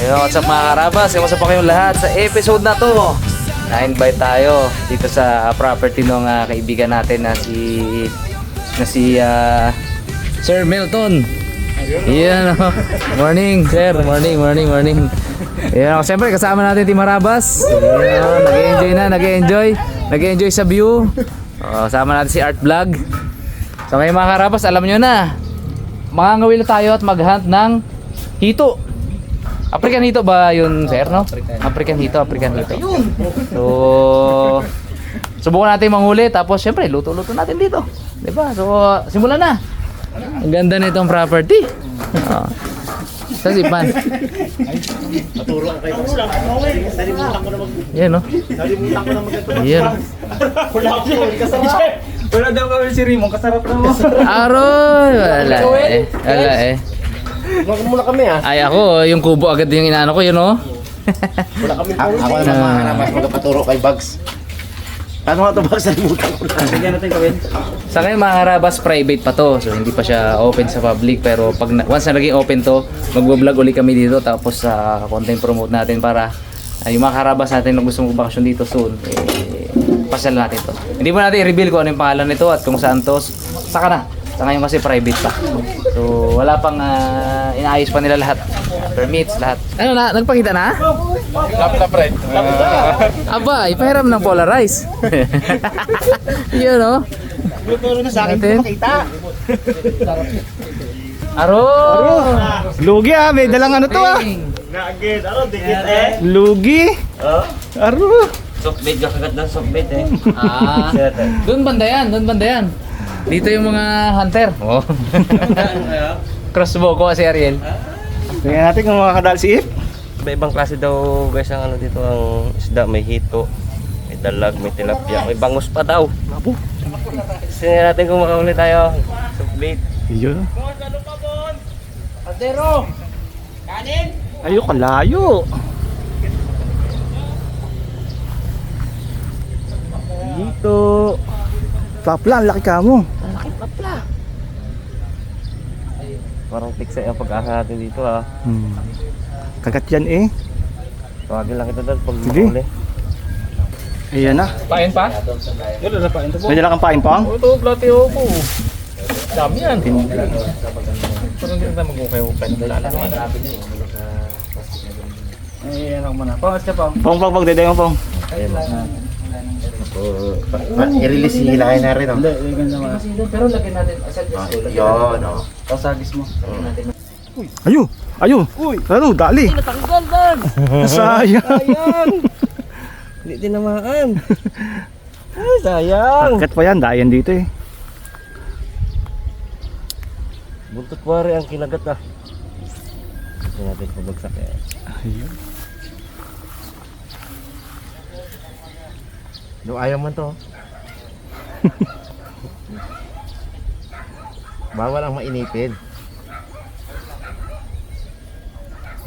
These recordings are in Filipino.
Yo, what's up mga karabas? Kamusta po kayong lahat? Sa episode na to, na-invite tayo dito sa property ng kaibigan natin na si Sir Milton. Yan, morning sir, morning. Yan, siyempre kasama natin Team Harabas. Yan, nag-enjoy sa view. Kasama natin si Art Vlog. So ngayon mga karabas, alam nyo na, mangangawil tayo at mag-hunt ng hito. African hito ba yun, sir, no? African hito. So, subukan natin manghuli, tapos syempre, luto-luto natin dito. Diba? So, simulan na. Ang ganda nitong property. Sa sipan. Maturo ako kayo. Nalimutan ko na Yan, no? Yan. Wala daw kami si Rimon, kasarap na mo. Aroy! Wala eh. Muna kami ah. Ay, ako, yung kubo agad yung inaano ko, yun, no? Wala kami ako naman mga karabas magpaturo kay Bugs. Paano nga ito Bugs? Nalimutan ko na. Sige natin gawin. Sa ngayon mga karabas, private pa to. So hindi pa siya open sa public. Pero pag once na naging open to, magbablog ulit kami dito. Tapos content promote natin para yung mga karabas natin na gusto magbakasyon dito soon, pasyal natin to. Hindi mo natin i-reveal kung ano yung pangalan nito at kung saan to. Saka na. Sa ngayon kasi private pa. So wala pang inaayos pa nila lahat. Permits, lahat. Ano na? Nagpakita na? Lapit na friend. Aba, ipahiram ng polarize. Yun, no? Pero na sa akin Natin. makita. Aro! Lugi ah, may dalang ano to ah. Nagit, ano, dikit eh. Lugi. Aro. Softbait ka kagat ng softbait eh. Doon banda yan. Dito yung mga hunter. Oh. Crossbow ko si Ariel. Tingnan natin kung makakadal si Ip. Iba-ibang klase daw guys ang ano dito ang isda. May hito, may dalag, may tilapia, may bangus pa daw. Tingnan natin kung makahuli tayo. Softbait. Iyo. Adero. Kanin. Ayo kalayo. Dito. Papla, laki ka mo. Parang tiksa yung pag-asa natin dito ah. Kagat yan eh. Tawagin lang kita doon pag Sige. makahuli. Ayan na. Pain pa? May dala kang pain pang? Ito, plati ako. Dami yan. Parang hindi na mag-ukay-ukay. Ayan ako muna. Pong, deday mo pong. I-release hilahin na rin oh. Pero lagyan natin. Yun oh. Pasagis mo. Ayo. Uy. Ano, dali. Natanggal dan. Sayang. Hindi tinamaan. Ay, sayang. Angkat pa yan, dayan dito eh. Buntot wari ang kinagat ah. Hindi natin pabagsak eh. Ayun. No, ayaw man to. Bawal ang mainipid.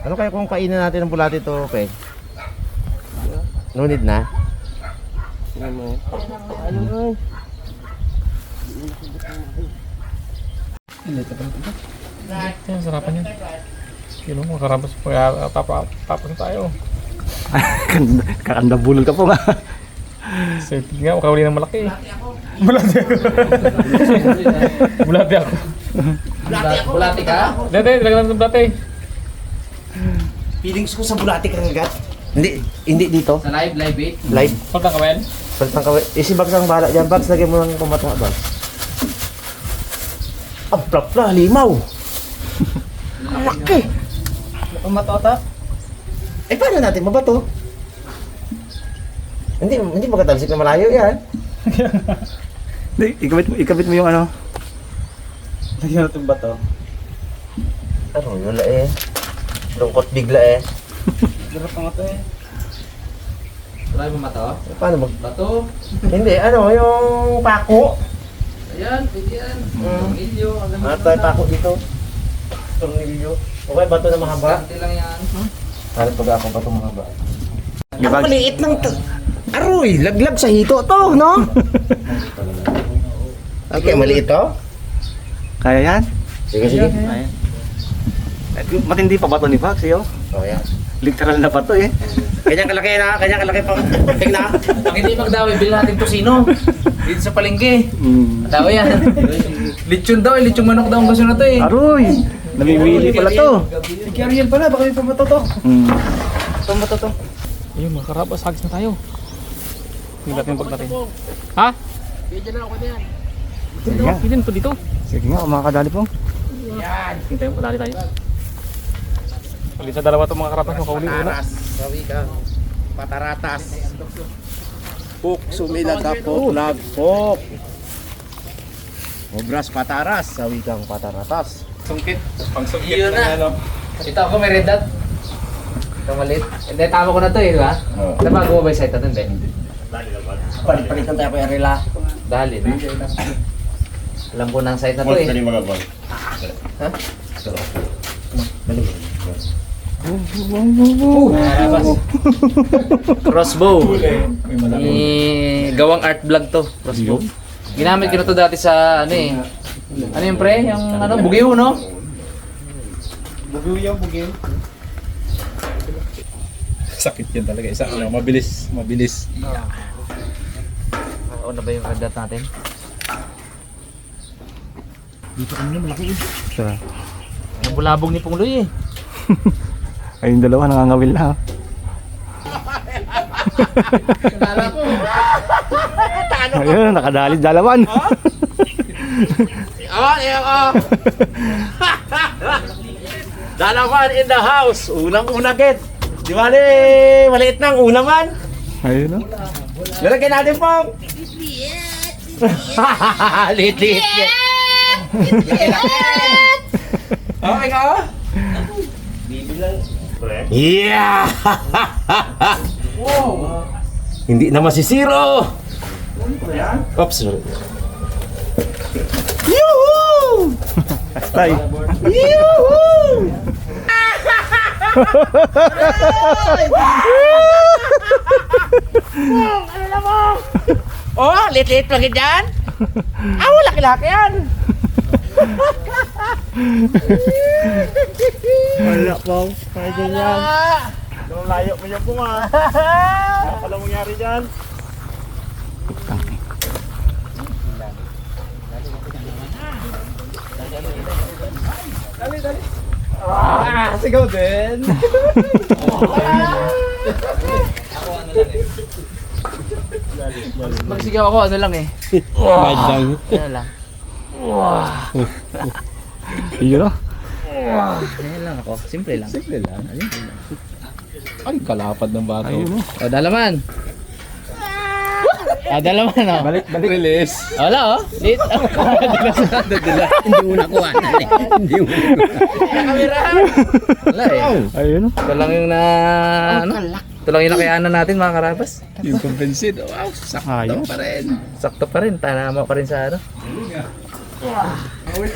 Ano kaya kung kainin natin ng bulati to, Peg? No need na. Yan, sarapan yan. Kilo mo, karabas po. Tapos na tayo. Kakandabulol ka po nga. So, nga, makahuli ng malaki. Bulati ako. Bulati ako. Bulati ka? Dati, talaga ng bulati. Feelings ko sa bulati kagagat. Hindi dito. Sa live bait? Live. Pagka kawain. Pagtang kawin. Si Bags ang bahala dyan. Bags, lagyan mo ng pumatong Bags. Ang plapla, limaw. Laki. Matota? Eh, paano natin mabato? Hindi magkatalsik na malayo yan. Ikabit mo yung ano. Lagyan natin ba to? Ano, wala eh. Lungkot bigla eh. Sarap nga to eh. Try mo mato? Paano mag... Bato? Hindi, ano, yung pako. Ayan, pwede yan. Ilyo. Ano tayo pako dito? Tornilyo. Okay, bato na mahaba. Konti lang yan. Harap pag ako bato mahaba. Yung Ang maliit ng... Aroy, laglag sa hito to, no? Okay, maliit to? Kaya yan? Sige, sige. Ayan. Matindi pa ba ito ni Pax, yo? Oh, yan. Literal na bato eh. Kanyang kalaki pa. Tingnan. Pag hindi magdawi, bilhin natin tosino. Dito sa palengke. Daw yan. Lechon daw, lechon manok daw ang gusto na to eh. Aroy! Namimili pala to. Si Ariel pala, baka may pamato to. Pamato to. Ayun mga karabas, hagis na tayo. Hindi natin pagdating. Ha? Sige nga. Pinin to dito. Sige nga, makakadali po. Hintayin po dali tayo. Palit sa dalawa itong mga karabas, makauli una. Sabi ka. Pataratas. Puk, sumilag ka po. Nagpok. Obras pataras. Sabi kang pataratas. Sungkit. Pang sungkit Yun na. ano. Ito ako may red dot. Ito malit. Hindi, tama ko na to eh, di ba? Oo. Nabago mo ba yung site natin, Ben? Palitan tayo po yung rela. Dali na. Alam ko ng site na to eh. Ha? Karabas. Crossbow. Gawang art vlog to. Crossbow. Ginamit ko na to dati sa ano eh. Ano yung pre? Yung ano, bugiw no? Sakit yan talaga. Isa ano, mabilis. Mabilis. Ano na ba yung red dot natin? Siya. Ang bulabog ni Pungloy eh. Ayun dalawa nangangawil na. Ayun, nakadali dalawan. Dalawan in the house. Unang-una get. Di ba maliit nang una man. Ayun no. Lalagyan natin po. Lit-lit. Okay ka? Yeah! Hindi na masisiro! Oops. Yuhu! Tay. Yuhu! Oh, lit-lit lagi dyan? Ah, laki-laki yan. Wala po. Pwede yan. Nung layo mo yan po nga. Pala mo nangyari dyan. Sigaw din. Magsigaw ako, ano lang eh. Madang. Ano lang. Iyo no? Ano lang ako, simple lang. Simple lang. Ay, kalapad ng bato. Ayun no? O, dalaman. Dalaman o. Balik. Release. Wala oh. Lit. Hindi mo nakuha. Hindi mo Wala eh. Ayun no? Ito lang yung na... Ano? Ito lang yung nakayanan natin mga karabas. Yung compensate. Wow, Ayos. pa rin. Sakto pa rin, tanama pa rin sa ano.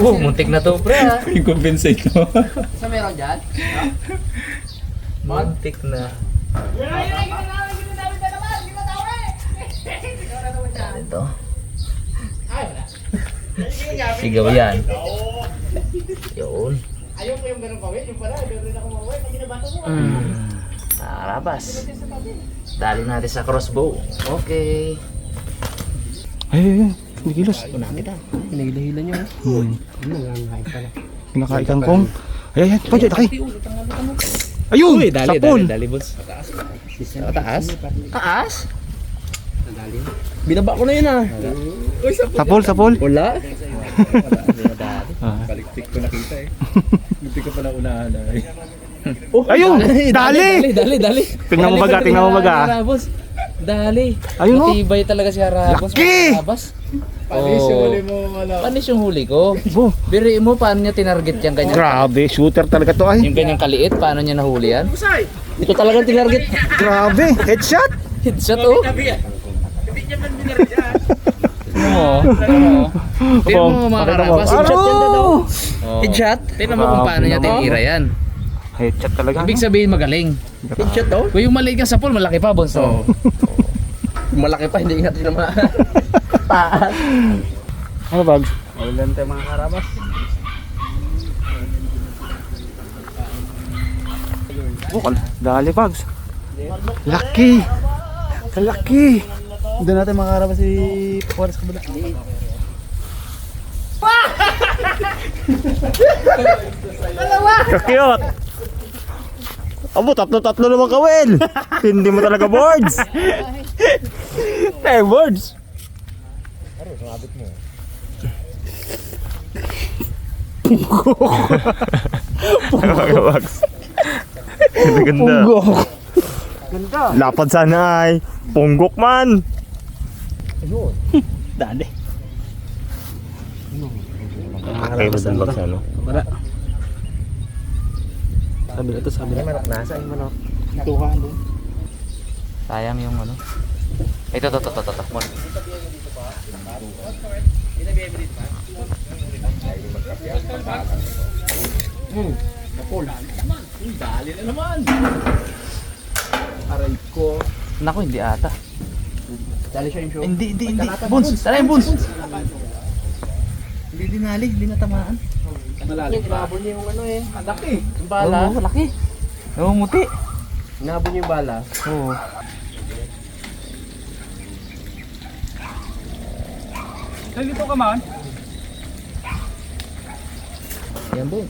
Muntik na to pre ha. Yung compensate ko. Sa meron dyan? Muntik na. Ito. Sigaw yan. Yun. Ayaw ko yung ganun kawin. Yung pala, gano'n ako mawin. Pag ginabato mo. Narabas. Dali natin sa crossbow. Okay. Ayun. Hindi kilos. Hinahila-hila niyo. Kinakaitang kong. Ayan. Pwede. Taki. Ayun. Sapol. Dali, boss. Taas? Taas? Binaba ko na yun ah. Sapol. Wala. Baliktik ko nakita eh. Hindi ko pala unahan eh. Ayun. Dali. Dali. Tingnan mo baga. Harabos. Dali. Ayun o. Matibay talaga si Harabos. Laki! Harabos. Panis yung huli mo. Panis yung huli ko. Oh, Biri mo, paano niya tinarget yung ganyan? grabe. Shooter talaga to ay. Yung ganyang kaliit, paano niya nahuli yan? Ito talagang tinarget. Grabe. Headshot. Headshot oh. Oo. Tingnan mo mga karabas. Headshot yan daw. Headshot? Tingnan mo kung paano niya tinira yan. Headshot talaga. Ibig sabihin magaling. Headshot daw. Kung yung maliit ka sa pool, malaki pa, Bonso. Malaki pa, hindi natin naman. Ano bags? Ulan tayo mga karabas. Dali bags. Laki. Kalaki. Hindi natin makakarap si Juarez kabila. Kakiyot! Abo, tatlo naman kawin! Hindi mo talaga boards! Boards! Punggok! Ganda. Punggok! Ganda! Lapad sana ay punggok man! Dali. Kaya ba dun bags ano? Wala. Sabi na to, sabi na. Nasa yung manok. Tuhan doon. Sayang yung ano. Ito. Mon. Dali na naman. Aray ko. Naku, hindi ata. Dali siya yung show. Hindi. Buns, tara yung buns. Hindi dinali, hindi natamaan. Malalim pa. Nabon niya yung ano eh. Laki. Yung bala. Oo, laki. Oo, muti. Nabon niya yung bala. Oo. Dito ka man. Yan, Bon.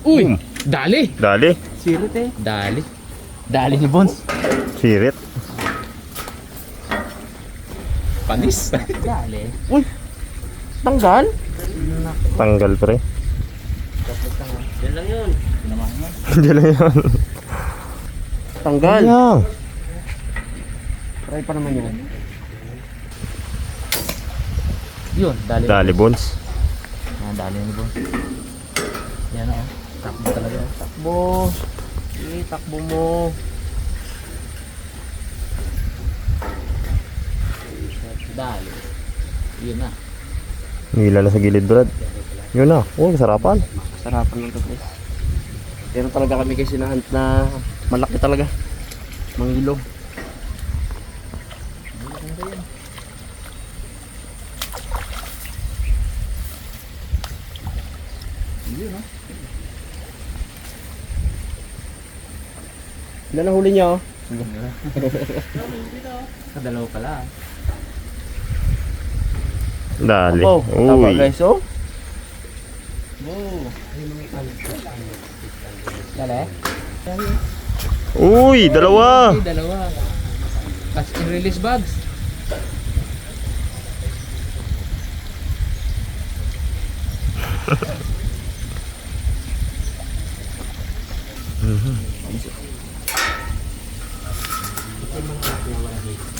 Uy, dali. Dali. Sirit eh. Dali. Dali ni Bons. Sirit. Panis. Dali. Tanggal? Tanggal pre. Yan lang yun. Hindi lang yun. Tanggal. Ayan. Try pa naman yun. Yun, dali. Dali bones. Yan, dali ni Bons. Yan o. Takbo talaga. Takbo. Takbo mo. Dali. Yun na. Nila na sa gilid brad. Yun na. Oh, kasarapan. Sarapan lang to guys. Pero talaga kami kasi sinahunt na malaki talaga. Mangilong. Ilan na huli niyo? Kadalaw pala. Dali. Oh, tama Uy. guys, oh. Dali. Uy, dalawa. Ay, dalawa. Catch and release bags.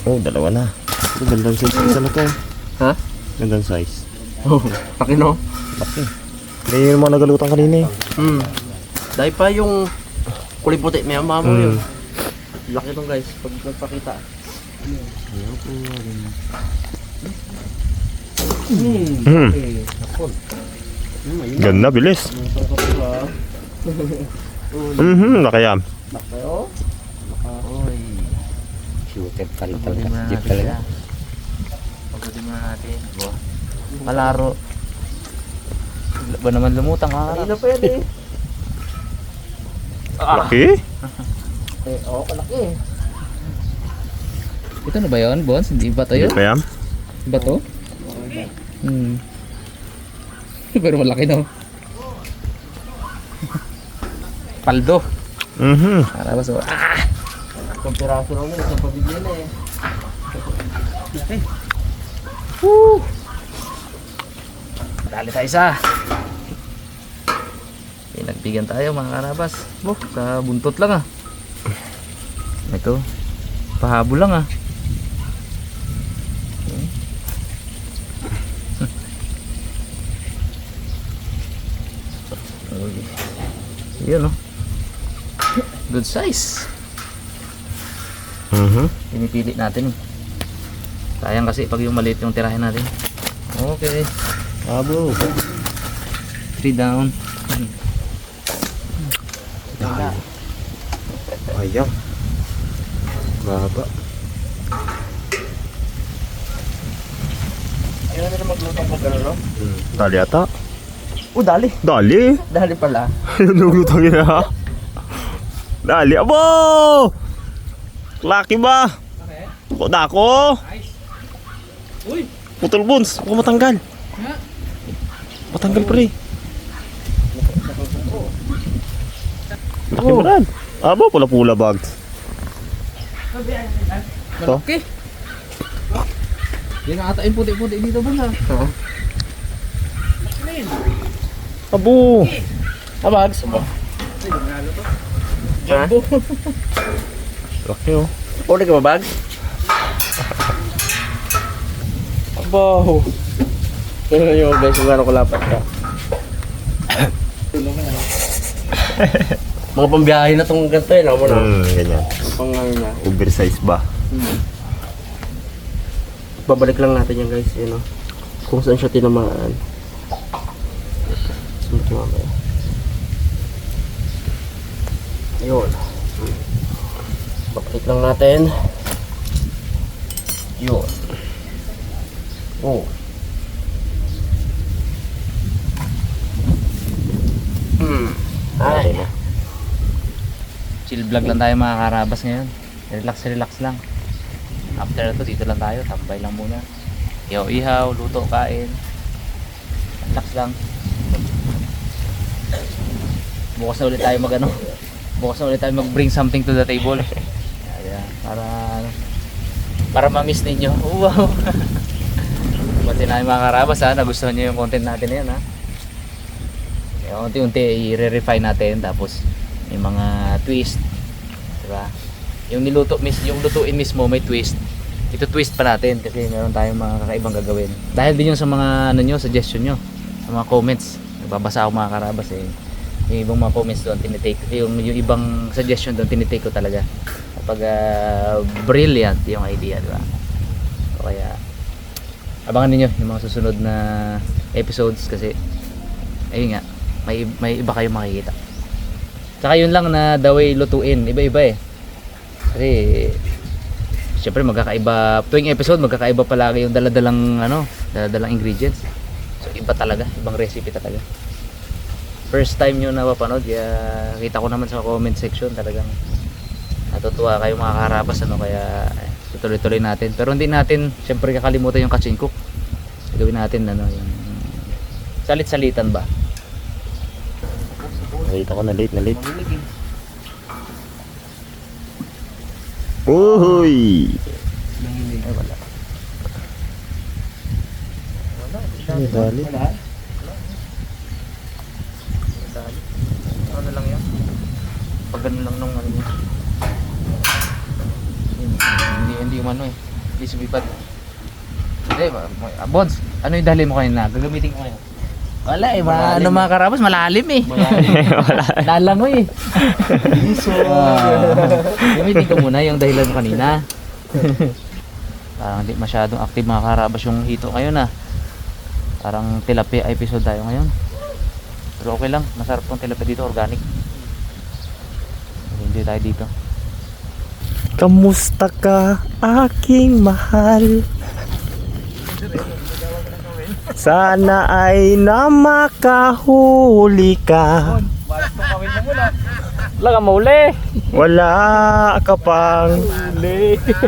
Oh, dalawa na. Gandang size isa na to. Ha? Gandang size. Oh, laki no? Laki. Ganyan yung mga nagalutan kanina eh. Dahil pa yung kulay puti, may mama Mm. yun. Laki nung guys, pag nagpakita. Ganda, bilis. Nakayam. Laki Uy. Shooter pa rin Pagodin muna natin siya. Pagodin muna natin. Malaro. Ba naman lumutang ha? Hindi na pwede. Laki. Oo, kalaki. Ito na ba yun, Bons? Hindi ba to yun? Hindi pa yan? Ba to? Pero malaki no? Paldo. Para ba so? Isang piraso lang yun, isang pabigyan na eh. Dali tayo isa. Pinagbigyan tayo mga karabas. Sa buntot lang ah. Ito. Pahabol lang ah. Yun oh. Good size. Pinipili natin. Sayang kasi pag yung maliit yung tirahin natin. Okay. Abo. 3 down. Ayang. Baba. Ayun na nila maglutang pag gano'n, no? Dali ata. Oh, dali. Dali. Dali pala. Nulutang yun ha. Dali, abo! Laki ba? Ako dako. Uy! Putol bones, ako matanggal. Matanggal pre. Laki mo rin. Aba, pula-pula bags. Malaki. Yan ata yung puti-puti dito ba na? Abo. Abags. Ha? Laki oh. Order ka ba, bags? Abo. Tingnan nyo guys kung gano'n kulapat ka. Mga pambiyahe na tong ganito eh, no? Ganyan. Pang ano na. Oversize ba? Babalik lang natin yan guys, yun o. Kung saan siya tinamaan. Saan ito mamaya? Yun. Babalik lang natin. Yun. Oh. Ay. Chill vlog lang tayo mga karabas ngayon. Relax lang. After na to, dito lang tayo. Tambay lang muna. Ihaw, luto, kain. Relax lang. Bukas na ulit tayo bukas na ulit tayo mag-bring something to the table. Kaya, para ma-miss ninyo. Wow! Pati na mga karabas ha, nagustuhan nyo yung content natin na yan ha. Kaya unti-unti i-refine natin, tapos may mga twist, diba? Yung lutuin mismo may twist. Ito twist pa natin kasi meron tayong mga kakaibang gagawin. Dahil din yung sa mga suggestion nyo, sa mga comments. Nagbabasa ako mga karabas eh. Yung ibang mga comments doon tinitake, yung ibang suggestion doon tinitake ko talaga. Kapag brilliant yung idea, diba? So, kaya abangan niyo yung mga susunod na episodes kasi ayun nga, may iba kayong makikita. Saka yun lang na the way lutuin, iba-iba eh. Kasi syempre magkakaiba, tuwing episode magkakaiba palagi yung daladalang ingredients. So iba talaga, ibang recipe talaga. First time nyo napapanood, kaya kita ko naman sa comment section talagang natutuwa kayo mga karabas kaya tutuloy-tuloy natin. Pero hindi natin syempre kakalimutan yung catch and cook. Gawin natin yung salit-salitan ba. Nakita ko na late. Uy! Ay wala. Ay, dali. Ano lang yan? Pag ganun lang nung ano niya. Hindi umano eh. Hindi sumipat. Hindi, Bods, ano yung dali mo kanina? Gagamitin ko ngayon. Wala eh, mga karabas, malalim eh. Lalangoy eh. So, gamitin ko muna yung dahilan mo kanina. Parang hindi masyadong active mga karabas yung hito ngayon ah. Parang tilapia episode tayo ngayon. Pero okay lang, masarap tong tilapia dito, organic. Hindi tayo dito. Kamusta ka, aking mahal? Sana ay na makahuli ka. Wala ka mauli. Wala ka pang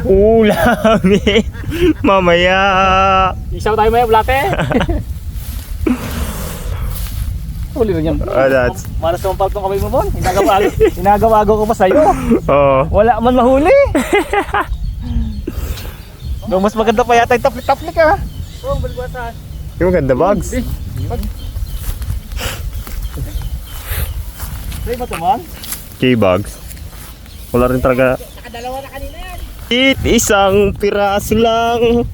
ulamin mamaya. Isaw tayo maya, bulate. Uli rin yan. That's Malas naman pala itong kamay mo, Bon. Inagawago ko pa sa'yo. oh. Wala man mahuli. No, mas maganda pa yata yung taplik-taplik ha. Oo, balbasan. Yung ganda bags. Say mo tuman? K-bags. Wala rin talaga. Nakadalawa na kanina yan. Isang piraso lang.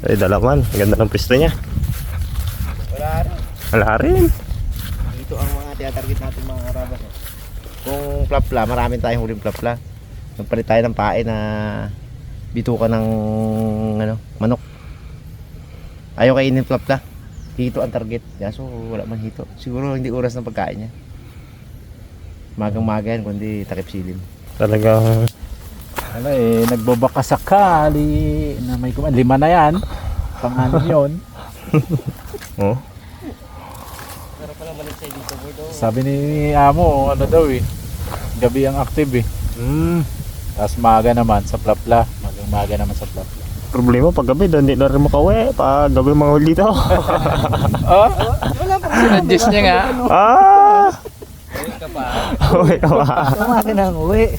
Ay, dalaman. Ang ganda ng pwesto niya. Wala rin. Dito ang mga tinatarget natin mga karabas. Kung plapla, marami tayong huling plapla. Nagpalit tayo ng pae na bituka ng manok. Ayaw kainin plapla. Hito ang target. So wala man hito. Siguro hindi oras ng pagkain niya. Magang-maga yan kundi takip silim. Talagang Nagbabaka sakali na may 5 na yan. Pang-anim yun. oh. Sabi ni Amo, ano daw eh, gabi ang active eh. Tapos maga naman sa Plapla. Maga naman sa Plapla. Problema pag gabi, doon di na rin makauwi. Pag gabi mga huli daw. Sinadjust niya nga. Ah! Uwi ka pa. Uwi ka ba? Umaga nang uwi.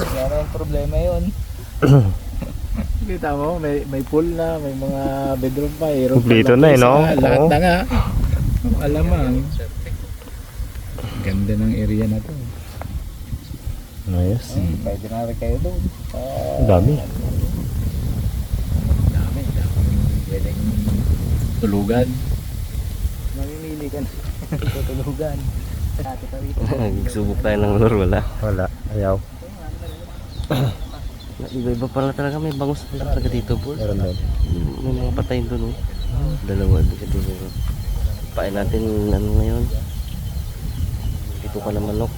Yan ang problema yun. Kita mo, may pool na, may mga bedroom pa. Aeroplane Kumpleto na eh, no? Lahat Oo. na nga. Alamang. Ganda ng area na to. Ayos. Pwede na rin kayo doon. Ang dami. Dami. Pwedeng tulugan. Mamimili ka na. Tutulugan. Nagsubok tayo ng lure, wala. Wala. Ayaw. Iba-iba pala talaga, may bangus na talaga dito, Paul. Meron doon. May mga patayin doon, oh. Dalawa dito. Pain natin, ano ngayon? Dito ka na manok.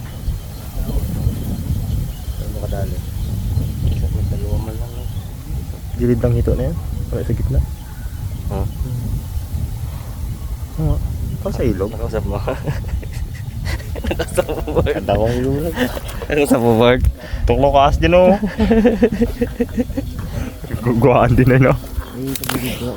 Ano kadali? May dalawa man lang, oh. Gilid ng hito na yan. Wala sa gitna. Huh? Oo. Pag sa ilog. Nakausap mo. Nakausap mo, Bard. Ganda kong ilog. Nakausap mo, Bard. Tuklo kaas din oh. Guguhaan din ano. Ay, pag-ibig ko,